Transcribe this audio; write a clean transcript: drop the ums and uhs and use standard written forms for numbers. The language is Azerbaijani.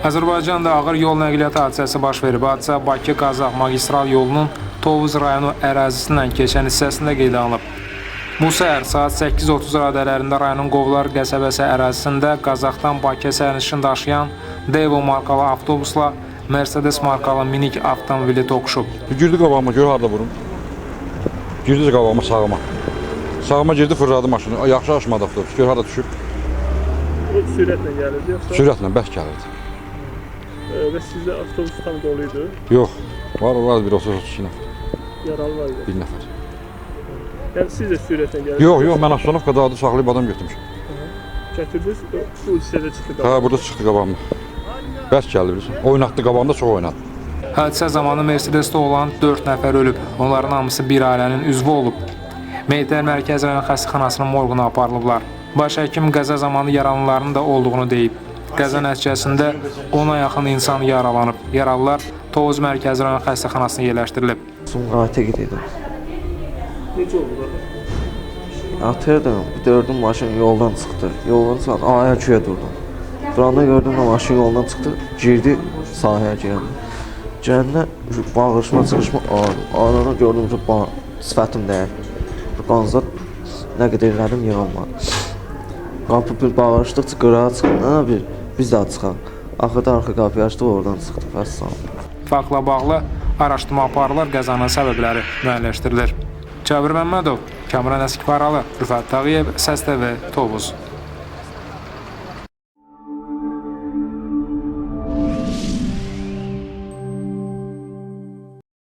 Azərbaycanda ağır yol nəqliyyat hadisəsi baş verib. Hadisə Bakı-Qazax magistral yolunun Tovuz rayonu ərazisindən keçən hissəsində qeydə alınıb. Bu səhər saat 8:30 radələrində rayonun Qovlar qəsəbəsi ərazisində Qazaxdan Bakıya sərnişin daşıyan Devo markalı avtobusla Mercedes markalı minik avtomobili toqquşub. Girdi qabağıma, gör harda vurum. Girdi qabağıma sağıma. Sağıma girdi, fırladı maşını. Yaxşı aşmadı avtobus. Gör harda düşüb. O sürətlə gəlirdi yoxsa? Sürətlə bərk gəlirdi. Və sizdə avtobus tam doluydu? Yox, var bir 30-32 nəfər. Yaralı var idi? Bir nəfər. Yəni siz də sürətlə gəldiniz? Yox, mən Astanovkada adı saxlayıb adam götürmüşəm. Gətirdiniz, bu hissədə çıxdı qabağıma? Hə, burada çıxdı qabağıma. Bərk gəldi bilirsən. Oynatdı qabağımda, çox oynadı. Hadisə zamanı Mercedesdə olan 4 nəfər ölüb. Onların hamısı bir ailənin üzvü olub. Meyitlər Mərkəzi rayon xəstəxanasının morquna aparılıblar. Baş həkim qəza zamanı yaralıların da olduğunu deyib. Qəza nəticəsində 10-a yaxın insan yaralanıb. Yaralılar Tovuz Mərkəzi rayon xəstəxanasına yerləşdirilib. Sumqayıta gedirdim. Necə oldu? Atırdım, gördüm maşın yoldan çıxdı. Yoldan çıxan A2-yə durdum. Duranda gördüm maşın yoldan çıxdı, girdi sahəyə gəldi. Gələndə bağırışma, çıxışma ağrına gördüm ki, sifətim dəyər. Qanzat nə qədər elədim, yığılmadı. Qapı bir bağırışdıqca qırağa çıxdı, biz də çıxaq. Axırda arxa qapıyı açdıq, oradan çıxdı, vəssalam. Faktla bağlı araşdırma aparılır, qəzanın səbəbləri müəyyənləşdirilir. Cabir Məmmədov, Kamran Əskiparalı, Rüfət Tağıyev, Səs TV, Tovuz.